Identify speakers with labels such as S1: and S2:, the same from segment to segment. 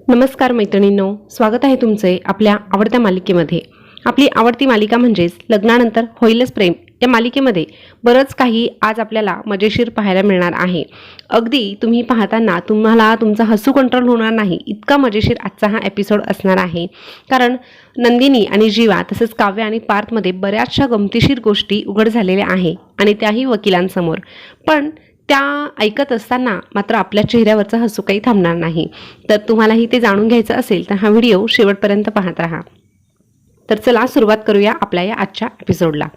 S1: नमस्कार मैत्रिणींनो, स्वागत आहे तुमचे आपल्या आवडत्या मालिकेमध्ये। आपली आवडती मालिका म्हणजेच लग्नानंतर होईलच प्रेम या मालिकेमध्ये बरंच काही आज आपल्याला मजेशीर पाहायला मिळणार आहे। अगदी तुम्ही पाहताना तुम्हाला तुमचा हसू कंट्रोल होणार नाही इतका मजेशीर आजचा हा एपिसोड असणार आहे। कारण नंदिनी आणि जीवा तसेच काव्य आणि पार्थमध्ये बऱ्याचशा गमतीशीर गोष्टी उघड झालेल्या आहे आणि त्याही वकिलांसमोर। पण त्या ऐकत असताना मात्र आपल्या चेहऱ्यावरचं हसू काही थांबणार नाही। तर तुम्हालाही ते जाणून घ्यायचं असेल तर हा व्हिडिओ शेवटपर्यंत पाहत राहा। तर चला सुरुवात करूया आपल्या या आजच्या एपिसोडला।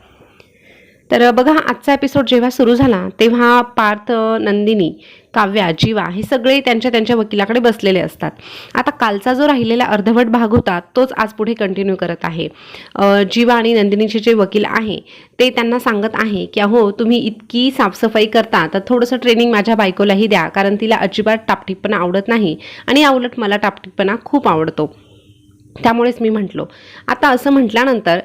S1: तर बघा, आजचा एपिसोड जेव्हा सुरू झाला तेव्हा पार्थ, नंदिनी, काव्या, जीवा हे सगळे त्यांच्या वकिलाकडे बसलेले असतात। आता कालचा जो राहिलेला अर्धवट भाग होता तोच आज पुढे कंटिन्यू करत आहे। जीवा आणि नंदिनीचे जे वकील आहे ते त्यांना सांगत आहे की अहो, तुम्ही इतकी साफसफाई करता तर थोडंसं ट्रेनिंग माझ्या बायकोलाही द्या, कारण तिला अजिबात टापटीपणा आवडत नाही आणि उलट मला टापटीपणा खूप आवडतो। त्यामुळेच मी म्हटलो। आता असं म्हटल्यानंतर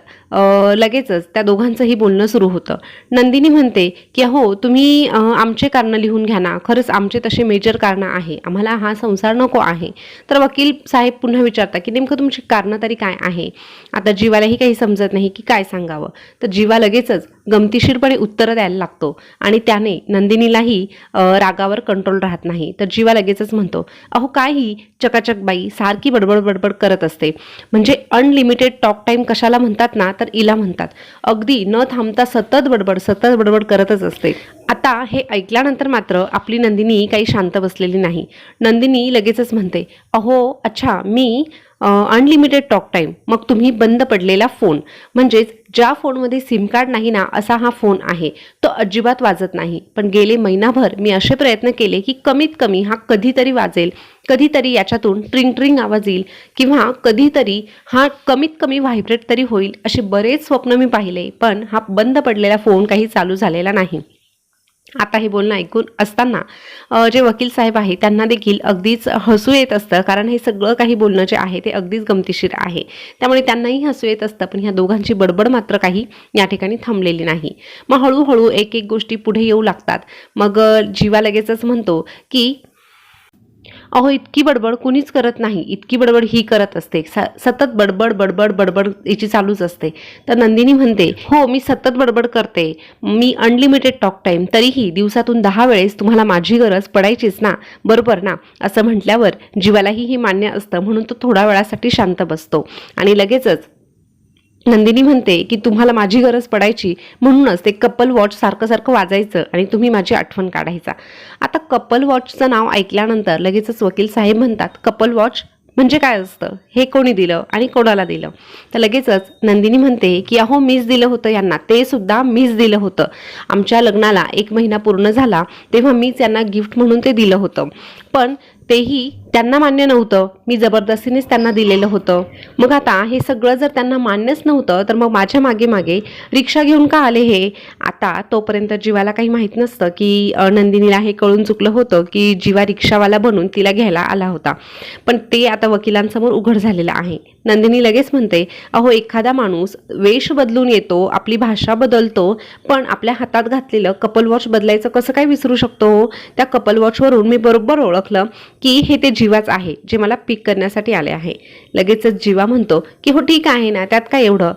S1: लगेचच त्या दोघांचंही बोलणं सुरू होतं। नंदिनी म्हणते की अहो, तुम्ही आमचे कारणं लिहून घ्या ना, खरंच आमचे तसे मेजर कारणं आहे, आम्हाला हा संसार नको आहे। तर वकील साहेब पुन्हा विचारता की नेमकं तुमची कारणं तरी काय आहे। आता जीवालाही काही समजत नाही की काय सांगावं। तर जीवा लगेचच गमतीशीरपणे उत्तरं द्यायला लागतो आणि त्याने नंदिनीलाही रागावर कंट्रोल राहत नाही। तर जीवा लगेचच म्हणतो, अहो काय ही चकाचक बाई सारखी बडबड बडबड करत असते, म्हणजे अनलिमिटेड टॉक टाइम कशाला म्हणतात ना, तर इला म्हणतात। अगदी न थांबता सतत बडबड करतच असते। आता हे ऐकल्यानंतर मात्र आपली नंदिनी काही शांत बसलेली नाही। नंदिनी लगेचच म्हणते, अहो अच्छा, मी अनलिमिटेड टॉक टाइम, मग तुम्ही बंद पडलेला फोन, म्हणजेच ज्या फोनमध्ये सिम कार्ड नाही ना असा हा फोन आहे, तो अजिबात वाजत नाही। पण गेले महिनाभर मी असे प्रयत्न केले की कमीत कमी हा कधीतरी वाजेल, कधीतरी याच्यातून ट्रिंग ट्रिंग आवाज येईल किंवा कधीतरी हा कमीत कमी व्हायब्रेट तरी होईल, असे बरेच स्वप्न मी पाहिले, पण हा बंद पडलेला फोन काही चालू झालेला नाही। आता हे बोलणं ऐकून असताना जे वकील साहेब आहे त्यांना देखील अगदीच हसू येत असतं, कारण हे सगळं काही बोलणं जे आहे ते अगदीच गमतीशीर आहे, त्यामुळे त्यांनाही हसू येत असतं। पण ह्या दोघांची बडबड मात्र काही या ठिकाणी थांबलेली नाही। मग हळूहळू एक एक गोष्टी पुढे येऊ लागतात। मग जीवा लगेचच म्हणतो की अहो, इतकी बडबड कुणीच करत नाही, इतकी बडबड ही करत असते, सतत बडबड याची चालूच असते। तर नंदिनी म्हणते, हो मी सतत बडबड करते, मी अनलिमिटेड टॉक टाइम, तरीही दिवसातून 10 वेळेस तुम्हाला माझी गरज पडायचीच ना, बरोबर ना। असं म्हटल्यावर जीवालाही हे मान्य असतं, म्हणून तो थोड्या वेळासाठी शांत बसतो आणि लगेचच नंदिनी म्हणते की तुम्हाला माझी गरज पडायची म्हणूनच ते कपल वॉच सारखं वाजायचं आणि तुम्ही माझी आठवण काढायचा। आता कपल वॉचचं नाव ऐकल्यानंतर लगेचच वकील साहेब म्हणतात, कपल वॉच म्हणजे काय असतं, हे कोणी दिलं आणि कोणाला दिलं। तर लगेचच नंदिनी म्हणते की अहो, मीच दिलं होतं यांना, ते सुद्धा मीच दिलं होतं। आमच्या लग्नाला 1 महिना पूर्ण झाला तेव्हा मीच यांना गिफ्ट म्हणून ते दिलं होतं, पण तेही त्यांना मान्य नव्हतं, मी जबरदस्तीनेच त्यांना दिलेलं होतं। मग आता हे सगळं जर त्यांना मान्यच नव्हतं तर मग माझ्या मागे मागे रिक्षा घेऊन का आले हे। आता तोपर्यंत जीवाला काही माहीत नसतं की नंदिनीला हे कळून चुकलं होतं की जीवा रिक्षावाला बनून तिला घ्यायला आला होता, पण ते आता वकिलांसमोर उघड झालेलं आहे। नंदिनी लगेच म्हणते, अहो एखादा माणूस वेश बदलून येतो, आपली भाषा बदलतो, पण आपल्या हातात घातलेलं कपल वॉच बदलायचं कसं काय विसरू शकतो। त्या कपल वॉचवरून मी बरोबर ओळखलं की हे ते जीवाच आहे जे मला पिक करण्यासाठी आले आहे। लगेचच जीवा म्हणतो की हो ठीक आहे ना, त्यात काय एवढं,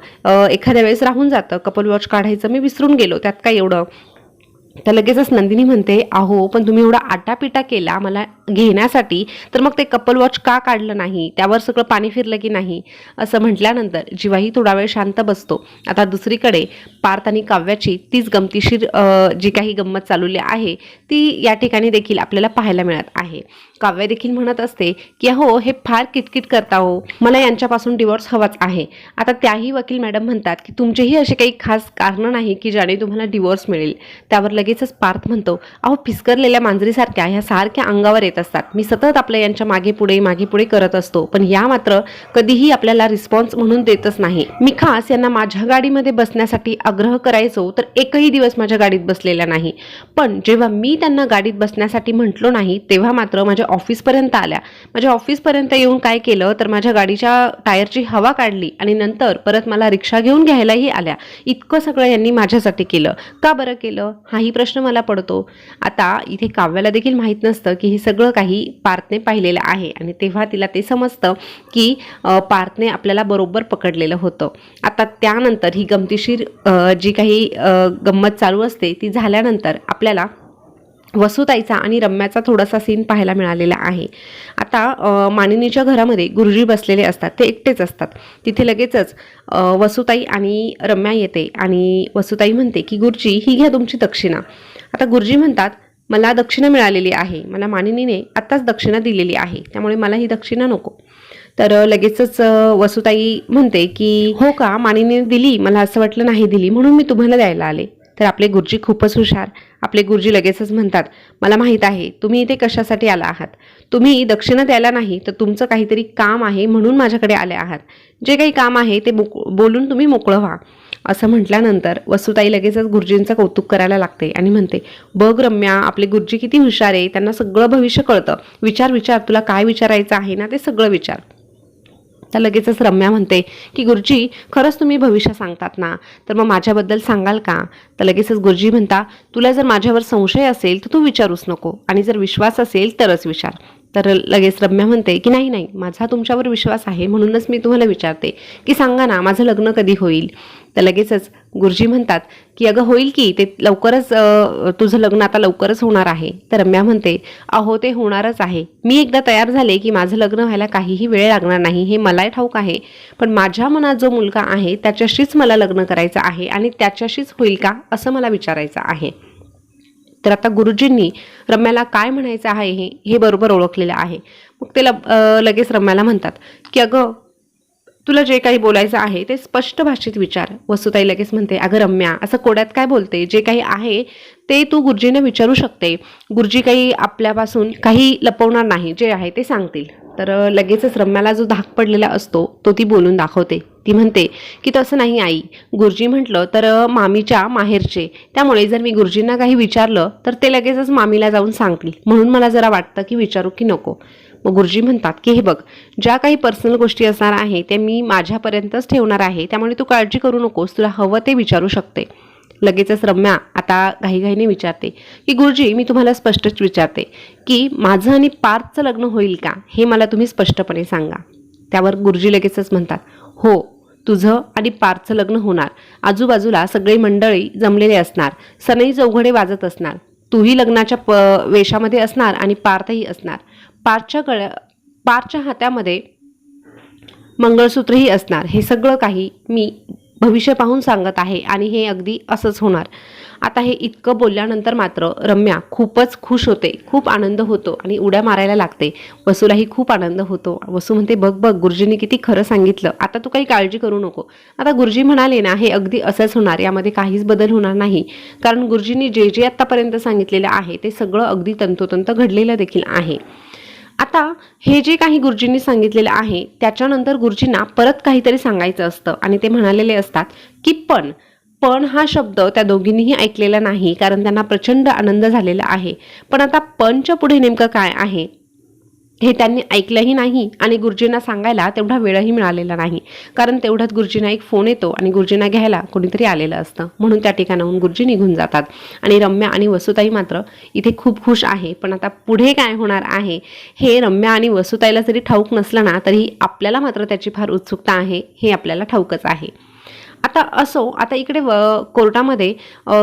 S1: एखाद्या वेळेस राहून जातं, कपल वॉच काढायचं मी विसरून गेलो, त्यात काय एवढं। तर लगेचच नंदिनी म्हणते, अहो पण तुम्ही एवढा आटापिटा केला मला घेण्यासाठी, तर मग ते कपल वॉच का काढलं नाही, त्यावर सगळं पाणी फिरलं की नाही। असं म्हटल्यानंतर जीवाही थोडा वेळ शांत बसतो। आता दुसरीकडे पार्थ आणि काव्याची तीच गमतीशीर जी काही गंमत चालवली आहे ती या ठिकाणी देखील आपल्याला पाहायला मिळत आहे। काव्या देखील म्हणत असते की अहो, हे फार किटकिट करता हो, मला यांच्यापासून डिवोर्स हवाच आहे। आता त्याही वकील मॅडम म्हणतात की तुमचेही असे काही खास कारण नाही की ज्याने तुम्हाला डिवोर्स मिळेल। त्यावर लगेचच पार्थ म्हणतो, अहो फिसकरलेल्या मांजरीसारख्या ह्या सारख्या अंगावर येत असतात, मी सतत आपल्या यांच्या मागे पुढे करत असतो, पण या मात्र कधीही आपल्याला रिस्पॉन्स म्हणून देतच नाही। मी खास यांना माझ्या गाडीमध्ये बसण्यासाठी आग्रह करायचो तर एकही दिवस माझ्या गाडीत बसलेला नाही, पण जेव्हा मी त्यांना गाडीत बसण्यासाठी म्हटलो नाही तेव्हा मात्र माझ्या ऑफिसपर्यंत आल्या। माझ्या ऑफिसपर्यंत येऊन काय केलं तर माझ्या गाडीच्या टायरची हवा काढली आणि नंतर परत मला रिक्षा घेऊन घ्यायलाही आल्या। इतकं सगळं यांनी माझ्यासाठी केलं, का बरं केलं हाही प्रश्न मला पडतो. आता इथे काव्याला देखील माहीत नसतं की हे सगळं काही पार्थने पाहिलेलं आहे आणि तेव्हा तिला ते समजतं की पार्थने आपल्याला बरोबर पकडलेलं होतं. आता त्यानंतर ही गमतीशीर जी काही गंमत चालू असते ती झाल्यानंतर आपल्याला वसुताईचा आणि रम्याचा थोडासा सीन पाहायला मिळालेला आहे. आता मानिनीच्या घरामध्ये गुरुजी बसलेले असतात, ते एकटेच असतात. तिथे लगेचच वसुताई आणि रम्या येते आणि वसुताई म्हणते की गुरुजी ही घ्या तुमची दक्षिणा. आता गुरुजी म्हणतात मला दक्षिणा मिळालेली आहे, मला मानिनीने आत्ताच दक्षिणा दिलेली आहे, त्यामुळे मला ही दक्षिणा नको. तर लगेचच वसुताई म्हणते की हो का, मानिनीने दिली, मला असं वाटलं नाही दिली म्हणून मी तुम्हाला द्यायला आले. तर आपले गुरुजी खूपच हुशार. आपले गुरुजी लगेचच म्हणतात मला माहीत आहे तुम्ही इथे कशासाठी आला आहात. तुम्ही दक्षिणा द्यायला नाही तर तुमचं काहीतरी काम आहे म्हणून माझ्याकडे आले आहात. जे काही काम आहे ते बोलून तुम्ही मोकळं व्हा. असं म्हटल्यानंतर वसुताई लगेचच गुरुजींचं कौतुक करायला लागते आणि म्हणते बघ रम्या, आपले गुरुजी किती हुशार आहे, त्यांना सगळं भविष्य कळतं. विचार विचार, तुला काय विचारायचं आहे ना ते सगळं विचार. तर लगेचच रम्या म्हणते की गुरुजी खरंच तुम्ही भविष्य सांगतात ना, तर मग माझ्याबद्दल सांगाल का. तर लगेचच गुरुजी म्हणता तुला जर माझ्यावर संशय असेल तर तू विचारूच नको आणि जर विश्वास असेल तरच विचार. तर लगेच रम्या म्हणते की नाही नाही, माझा तुमच्यावर विश्वास आहे म्हणूनच मी तुम्हाला विचारते की सांगा ना माझं लग्न कधी होईल. तर लगेचच गुरुजी म्हणतात की अगं होईल की, ते लवकरच तुझं लग्न आता लवकरच होणार आहे. तर रम्या म्हणते अहो ते होणारच आहे, मी एकदा तयार झाले की माझं लग्न व्हायला काहीही वेळ लागणार नाही, हे मलाही ठाऊक आहे. पण माझ्या मनात जो मुलगा आहे त्याच्याशीच मला लग्न करायचं आहे आणि त्याच्याशीच होईल का असं मला विचारायचं आहे. तर आता गुरुजींनी रम्याला काय म्हणायचं आहे हे बरोबर ओळखलेलं आहे. मग ते लगेच रम्याला म्हणतात की अगं तुला जे काही बोलायचं आहे ते स्पष्ट भाषेत विचार. वसुताई लगेच म्हणते अगं रम्या असं कोड्यात काय बोलते, जे काही आहे ते तू गुरुजींना विचारू शकते. गुरुजी काही आपल्यापासून काही लपवणार नाही, जे आहे ते सांगतील. तर लगेचच रम्याला जो धाक पडलेला असतो तो ती बोलून दाखवते. ती म्हणते की तसं नाही आई, गुरुजी म्हटलं तर मामीच्या माहेरचे, त्यामुळे जर मी गुरुजींना काही विचारलं तर ते लगेचच मामीला जाऊन सांगतील, म्हणून मला जरा वाटतं की विचारू की नको. मग गुरुजी म्हणतात की हे बघ, ज्या काही पर्सनल गोष्टी असणार आहे त्या मी माझ्यापर्यंतच ठेवणार आहे, त्यामुळे तू काळजी करू नकोस, तुला हवं ते विचारू शकते. लगेचच रम्या आता घाईघाईने विचारते की गुरुजी मी तुम्हाला स्पष्टच विचारते की माझं आणि पार्थचं लग्न होईल का, हे मला तुम्ही स्पष्टपणे सांगा. त्यावर गुरुजी लगेचच म्हणतात हो, तुझं आणि पार्थचं लग्न होणार. आजूबाजूला सगळे मंडळी जमलेले असणार, सनई चौघडे वाजत असणार, तूही लग्नाच्या वेशामध्ये असणार आणि पार्थही असणार. पार्थच्या हातामध्ये मंगळसूत्रही असणार. हे सगळं काही मी भविष्य पाहून सांगत आहे आणि हे अगदी असंच होणार. आता हे इतकं बोलल्यानंतर मात्र रम्या खूपच खुश होते, खूप आनंद होतो आणि उड्या मारायला लागते. वसूलाही खूप आनंद होतो. वसू म्हणते बघ बघ, गुरुजींनी किती खरं सांगितलं, आता तू काही काळजी करू नको. आता गुरुजी म्हणाले ना हे अगदी असंच होणार, यामध्ये काहीच बदल होणार नाही, कारण गुरुजींनी जे जे आत्तापर्यंत सांगितलेलं आहे ते सगळं अगदी तंतोतंत घडलेलं देखील आहे. आता हे जे काही गुरुजींनी सांगितलेलं आहे त्याच्यानंतर गुरुजींना परत काहीतरी सांगायचं असतं आणि ते म्हणालेले असतात की पण हा शब्द त्या दोघींनीही ऐकलेला नाही, कारण त्यांना प्रचंड आनंद झालेला आहे. पण आता पणच्या पुढे नेमकं काय आहे हे त्यांनी ऐकलंही नाही आणि गुरुजींना सांगायला तेवढा वेळही मिळालेला नाही, कारण तेवढ्यात गुरुजींना एक फोन येतो आणि गुरुजींना घ्यायला कोणीतरी आलेलं असतं, म्हणून त्या ठिकाणाहून गुरुजी निघून जातात. आणि रम्या आणि वसुताई मात्र इथे खूप खुश आहे. पण आता पुढे काय होणार आहे हे रम्या आणि वसुताईला जरी ठाऊक नसलं ना तरी आपल्याला मात्र त्याची फार उत्सुकता आहे, हे आपल्याला ठाऊकच आहे. आता असो, आता इकडे कोर्टामध्ये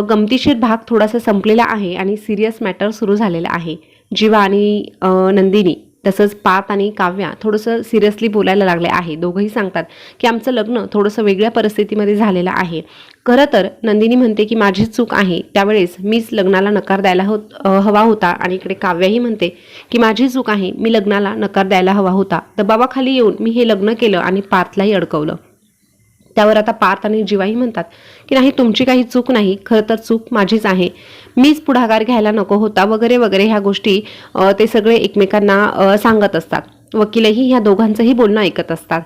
S1: गमतीशीर भाग थोडासा संपलेला आहे आणि सिरियस मॅटर सुरू झालेला आहे. जीवा आणि नंदिनी तसंच पार्थ आणि काव्या थोडंसं सिरियसली बोलायला लागले आहे. दोघंही सांगतात की आमचं लग्न थोडंसं वेगळ्या परिस्थितीमध्ये झालेलं आहे. खरं तर नंदिनी म्हणते की माझी चूक आहे, त्यावेळेस मीच लग्नाला नकार द्यायला हवा होता. आणि इकडे काव्याही म्हणते की माझी चूक आहे, मी लग्नाला नकार द्यायला हवा होता, दबावाखाली येऊन मी हे लग्न केलं आणि पार्थलाही अडकवलं. त्यावर आता पार्थ आणि जीवाही म्हणतात की नाही, तुमची काही चूक नाही, खरं तर चूक माझीच आहे, मीच पुढाकार घ्यायला नको होता वगैरे वगैरे. ह्या गोष्टी ते सगळे एकमेकांना सांगत असतात. वकीलही ह्या दोघांचंही बोलणं ऐकत असतात.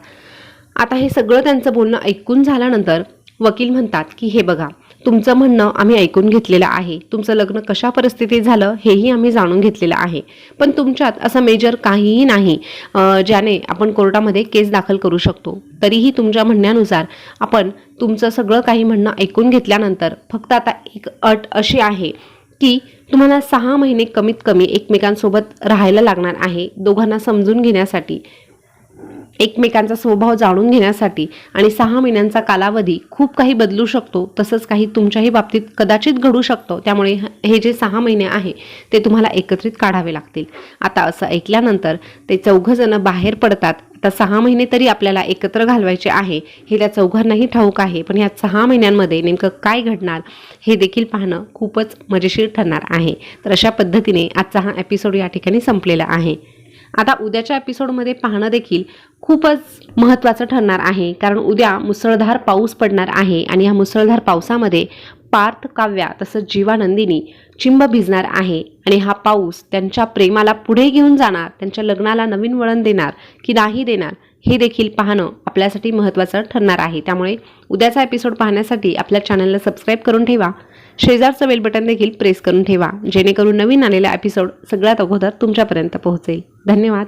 S1: आता हे सगळं त्यांचं बोलणं ऐकून झाल्यानंतर वकील म्हणतात की हे बघा, तुमचं म्हणणं आम्ही ऐकून घेतलेलं आहे, तुमचं लग्न कशा परिस्थितीत झालं हेही आम्ही जाणून घेतलेलं आहे, पण तुमच्यात असं मेजर काहीही नाही ज्याने आपण कोर्टामध्ये केस दाखल करू शकतो. तरीही तुमच्या म्हणण्यानुसार आपण तुमचं सगळं काही म्हणणं ऐकून घेतल्यानंतर फक्त आता एक अट अशी आहे की तुम्हाला 6 महिने कमीत कमी एकमेकांसोबत राहायला लागणार आहे, दोघांना समजून घेण्यासाठी, एकमेकांचा स्वभाव जाणून घेण्यासाठी. आणि 6 महिन्यांचा कालावधी खूप काही बदलू शकतो, तसंच काही तुमच्याही बाबतीत कदाचित घडू शकतो. त्यामुळे हे जे 6 महिने आहे ते तुम्हाला एकत्रित काढावे लागतील. आता असं ऐकल्यानंतर ते 4 जण बाहेर पडतात. आता 6 महिने तरी आपल्याला एकत्र घालवायचे आहे हे त्या 4घांनाही ठाऊक आहे, पण या 6 महिन्यांमध्ये नेमकं काय घडणार हे देखील पाहणं खूपच मजेशीर ठरणार आहे. तर अशा पद्धतीने आजचा हा एपिसोड या ठिकाणी संपलेला आहे. आता उद्याच्या एपिसोडमध्ये पाहणं देखील खूपच महत्त्वाचं ठरणार आहे, कारण उद्या मुसळधार पाऊस पडणार आहे आणि या मुसळधार पावसामध्ये पार्थ, काव्या तसंच जीवानंदिनी चिंब भिजणार आहे. आणि हा पाऊस त्यांच्या प्रेमाला पुढे घेऊन जाणार, त्यांच्या लग्नाला नवीन वळण देणार की नाही देणार हे देखील पाहणं आपल्यासाठी महत्त्वाचं ठरणार आहे. त्यामुळे उद्याचा एपिसोड पाहण्यासाठी आपल्या चॅनलला सबस्क्राईब करून ठेवा, शेजारचं बेल बटन देखील प्रेस करून ठेवा, जेणेकरून नवीन आलेला एपिसोड सगळ्यात अगोदर तुमच्यापर्यंत पोहोचेल. धन्यवाद.